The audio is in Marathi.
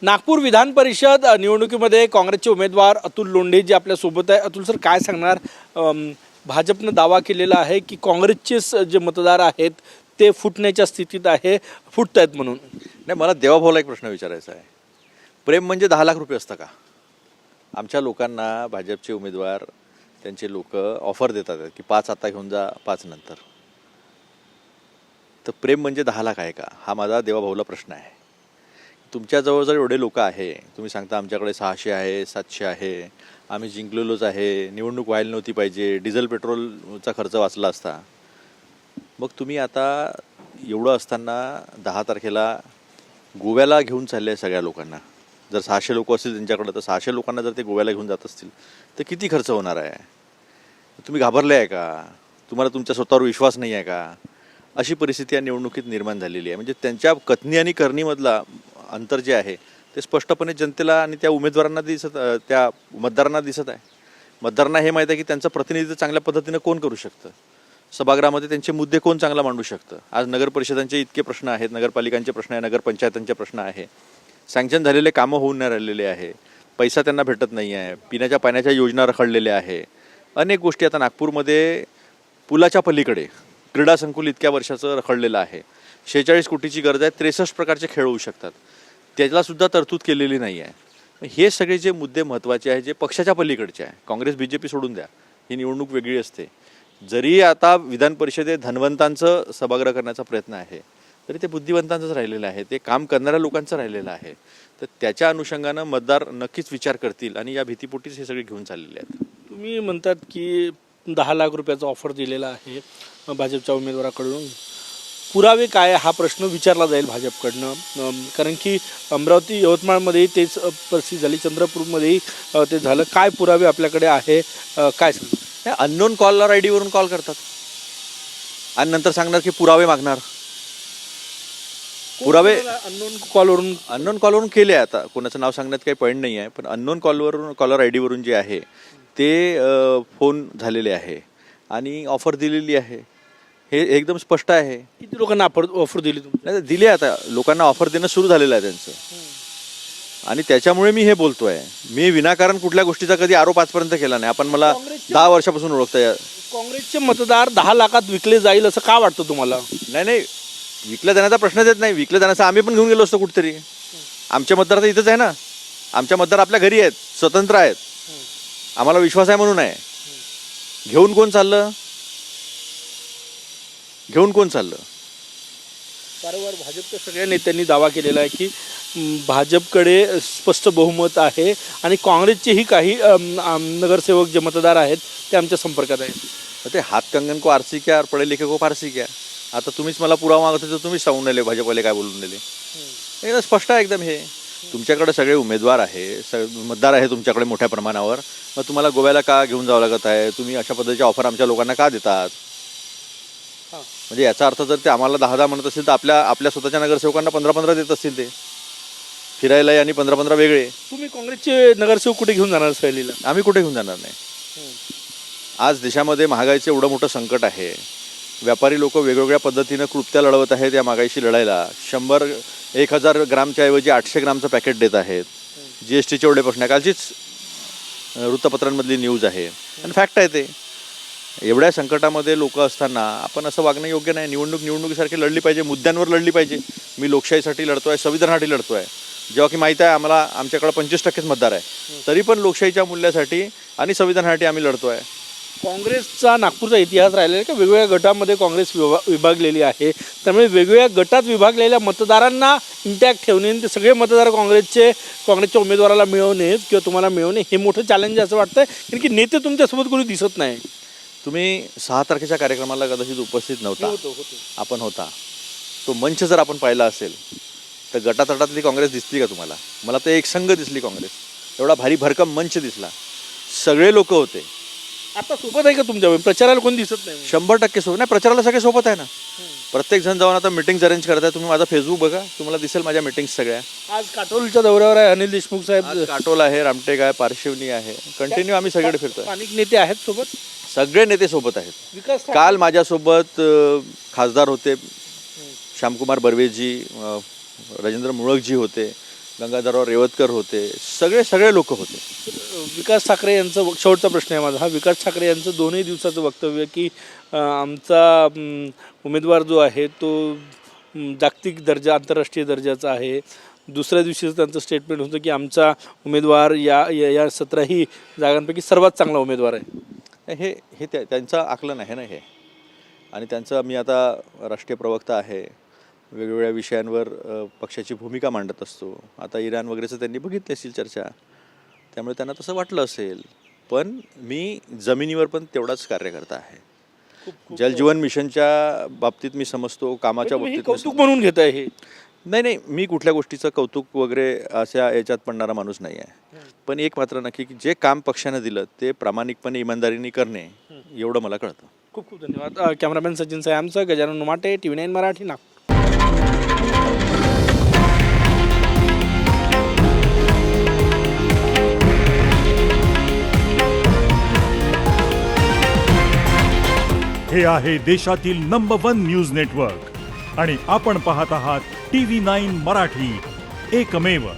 नागपूर विधान परिषद निवडणुकीमध्ये काँग्रेसचे उमेदवार अतुल लोंढे जे आपल्या सोबत आहे. अतुल सर, काय सांगणार? भाजपनं दावा केलेला आहे की काँग्रेसचेच जे मतदार आहेत ते फुटण्याच्या स्थितीत आहे, फुटत आहेत म्हणून. नाही, मला देवाभाऊला एक प्रश्न विचारायचा आहे. प्रेम म्हणजे 10 लाख रुपये असतं का? आमच्या लोकांना भाजपचे उमेदवार त्यांचे लोक ऑफर देतात की 5 आता घेऊन जा, 5 नंतर. तर प्रेम म्हणजे 10 लाख आहे का? हा माझा देवाभाऊला प्रश्न आहे. तुमच्याजवळ जर एवढे लोक आहे, तुम्ही सांगता आमच्याकडे 600 आहे, 700 आहे, आम्ही जिंकलेलोच आहे, निवडणूक व्हायला नव्हती पाहिजे, डिझेल पेट्रोलचा खर्च वाचला असता. मग तुम्ही आता एवढं असताना 10 तारखेला गोव्याला घेऊन चालले आहे सगळ्या लोकांना. जर 600 लोक असतील त्यांच्याकडे, तर 600 लोकांना जर ते गोव्याला घेऊन जात असतील तर किती खर्च होणार आहे? तुम्ही घाबरले आहे का? तुम्हाला तुमच्या स्वतःवर विश्वास नाही आहे का? अशी परिस्थिती या निवडणुकीत निर्माण झालेली आहे. म्हणजे त्यांच्या कथनी आणि करणीमधला अंतर जे आहे ते स्पष्टपणे जनतेला आणि त्या उमेदवारांना त्या मतदारांना दिसत आहे. मतदारांना हे माहीत आहे की त्यांचं प्रतिनिधित्व चांगल्या पद्धतीनं कोण करू शकतं, सभागृहामध्ये त्यांचे मुद्दे कोण चांगला मांडू शकतं. आज नगर परिषदांचे इतके प्रश्न आहेत, नगरपालिकांचे प्रश्न आहे, नगरपंचायतांचे प्रश्न आहे, सँक्शन झालेले कामं होऊन नाही राहिलेले आहे, पैसा त्यांना भेटत नाही आहे, पिण्याच्या पाण्याच्या योजना रखडलेल्या आहे, अनेक गोष्टी. आता नागपूरमध्ये पुलाच्या पलीकडे क्रीडा संकुल इतक्या वर्षाचं रखडलेलं आहे, 46 कोटीची गरज आहे, 63 प्रकारचे खेळ होऊ शकतात, त्यालासुद्धा तरतूद केलेली नाही आहे. हे सगळे जे मुद्दे महत्त्वाचे आहे, जे पक्षाच्या पलीकडचे आहे, काँग्रेस BJP सोडून द्या, ही निवडणूक वेगळी असते. जरी आता विधान परिषदेत धनवंतांचं सभागृह करण्याचा प्रयत्न आहे, तरी ते बुद्धिवंतांचंच राहिलेलं आहे, ते काम करणाऱ्या लोकांचं राहिलेलं आहे. तर त्याच्या अनुषंगानं मतदार नक्कीच विचार करतील आणि या भीतीपोटीच हे सगळे घेऊन चाललेले आहेत. तुम्ही म्हणतात की 10 लाख रुपयाचा ऑफर दिलेला आहे भाजपच्या उमेदवाराकडून. पुरावे काय हा प्रश्न विचारला जाईल भाजपकडनं, कारण की अमरावती यवतमाळमध्येही तेच परिस्थिती झाली, चंद्रपूरमध्येही ते झालं. काय पुरावे आपल्याकडे आहे, काय सांग? अननोन कॉलर ID वरून कॉल करतात आणि नंतर सांगणार की पुरावे मागणार. पुरावे अननोन कॉलवरून केले. आता कोणाचं नाव सांगण्यात काही पॉईंट नाही आहे, पण अननोन कॉलर ID वरून जे आहे ते फोन झालेले आहे आणि ऑफर दिलेली आहे. हे एकदम स्पष्ट आहे. किती लोकांना ऑफर दिली तुम्ही? नाही, दिली. आता लोकांना ऑफर देणं सुरू झालेलं आहे त्यांचं, आणि त्याच्यामुळे मी हे बोलतोय. मी विनाकारण कुठल्या गोष्टीचा कधी आरोप आजपर्यंत केला नाही. आपण मला 10 वर्षापासून ओळखताय. काँग्रेसचे मतदार 10 लाखात विकले जाईल असं का वाटतं तुम्हाला? नाही, विकलं जाण्याचा प्रश्नच येत नाही. विकलं जाण्याचं आम्ही पण घेऊन गेलो असतो कुठेतरी. आमचे मतदार तर इथंच आहे ना. आमच्या मतदार आपल्या घरी आहेत, स्वतंत्र आहेत, आम्हाला विश्वास आहे म्हणून आहे. घेऊन कोण चाललं? वारंवार भाजपच्या सगळ्या नेत्यांनी दावा केलेला आहे की भाजपकडे स्पष्ट बहुमत आहे आणि काँग्रेसचेही काही नगरसेवक जे मतदार आहेत ते आमच्या संपर्कात आहेत. ते हात कंगन को आरसी क्या, पढे लिखे को फारसी क्या. आता तुम्हीच मला पुरावा मागत होते, तुम्हीच सांगून राहिले भाजपवाले काय बोलून दिले. एकदम स्पष्ट आहे एकदम. हे तुमच्याकडे सगळे उमेदवार आहे, मतदार आहे तुमच्याकडे मोठ्या प्रमाणावर. मग तुम्हाला गोव्याला का घेऊन जावं लागत आहे? तुम्ही अशा पद्धतीचे ऑफर आमच्या लोकांना का देतात? म्हणजे याचा अर्थ जर ते आम्हाला 10 म्हणत असतील तर आपल्या स्वतःच्या नगरसेवकांना 15 देत असतील ते फिरायला, आणि 15 वेगळे. तुम्ही काँग्रेसचे नगरसेवक कुठे घेऊन जाणार सहलीला? आम्ही कुठे घेऊन जाणार नाही. आज देशामध्ये महागाईचं एवढं मोठं संकट आहे. व्यापारी लोक वेगवेगळ्या पद्धतीनं कृत्या लढवत आहेत या महागाईशी लढायला. 1,000 ग्रामच्या ऐवजी 800 ग्रामचं पॅकेट देत आहेत. GSTचे एवढे प्रश्न आहे. कालचीच वृत्तपत्रांमधली न्यूज आहे आणि फॅक्ट आहे ते. एवढ्या संकटामध्ये लोक असताना आपण असं वागणं योग्य नाही. निवडणुकीसारखी लढली पाहिजे, मुद्द्यांवर लढली पाहिजे. मी लोकशाहीसाठी लढतोय, संविधानासाठी लढतोय. जेव्हा की माहीत आहे आम्हाला आमच्याकडे 25% मतदार आहे, तरी पण लोकशाहीच्या मूल्यासाठी आणि संविधानासाठी आम्ही लढतोय. काँग्रेसचा नागपूरचा इतिहास राहिलेला आहे का वेगवेगळ्या गटामध्ये काँग्रेस विभागलेली आहे, त्यामुळे वेगवेगळ्या गटात विभागलेल्या मतदारांना इंटॅक्ट ठेवणे, ते सगळे मतदार काँग्रेसच्या उमेदवाराला मिळवणे किंवा तुम्हाला मिळवणे हे मोठं चॅलेंज असं वाटतंय, कारण की नेते तुमच्यासोबत कोणी दिसत नाही. तुम्ही 6 तारखेच्या कार्यक्रमाला कदाचित उपस्थित नव्हता. आपण होता. तो मंच जर आपण पाहिला असेल तर गटातटातली काँग्रेस दिसली का तुम्हाला? मला तर एक संघ दिसली काँग्रेस. एवढा भारी भरकम मंच दिसला, सगळे लोक होते. आता सोबत आहे का तुमच्या? प्रचाराला कोण दिसत नाही? 100% सोबत नाही. प्रचाराला सगळे सोबत आहे ना. प्रत्येक जण जाऊन आता मीटिंग्स अरेंज करताय. तुम्ही माझा फेसबुक बघा, तुम्हाला दिसेल माझ्या मीटिंग्स सगळ्या. आज काटोलच्या दौऱ्यावर आहे अनिल देशमुख साहेब. काटोल आहे, रामटेक आहे, पारशिवनी आहे. कंटिन्यू आम्ही सगळीकडे फिरतोय. स्थानिक नेते आहेत सोबत, सगळे नेते सोबत आहेत. विकास काल माझ्यासोबत खासदार होते, श्यामकुमार बर्वेजी, राजेंद्र मुळकजी होते, गंगाधरराव रेवतकर होते, सगळे लोक होते. विकास ठाकरे यांचं शेवटचा प्रश्न आहे माझा हा. विकास ठाकरे यांचं 2 दिवसाचं वक्तव्य की आमचा उमेदवार जो आहे तो जागतिक दर्जा आंतरराष्ट्रीय दर्जाचा आहे. दुसऱ्या दिवशीचं त्यांचं स्टेटमेंट होतं की आमचा उमेदवार या 17ही जागांपैकी सर्वात चांगला उमेदवार आहे. हे त्यांचं आकलन आहे ना हे. आणि त्यांचं मी आता राष्ट्रीय प्रवक्ता आहे, वेगवेगळ्या विषयांवर पक्षाची भूमिका मांडत असतो. आता इराण वगैरेचं त्यांनी बघितली असेल चर्चा, त्यामुळे त्यांना तसं वाटलं असेल. पण मी जमिनीवर पण तेवढाच कार्यकर्ता आहे. जलजीवन मिशनच्या बाबतीत मी समजतो, कामाच्या तुम्ही हे बाबतीत कौतुक म्हणून घेत आहे हे. नाही, मी कुठल्या गोष्टीचं कौतुक वगैरे अशा याच्यात पडणारा माणूस नाही आहे. पण एक मात्र नक्की की जे काम पक्षानं दिलं ते प्रामाणिकपणे इमानदारीने करणे एवढं मला कळतं. खूप खूप धन्यवाद. Cameraman Sachin Saymacha, Gajanan Umate, TV9 Marathi, Nagpur. हे आहे देशातील नंबर 1 न्यूज नेटवर्क आणि आपण पाहत आहात TV9 मराठी, एकमेव.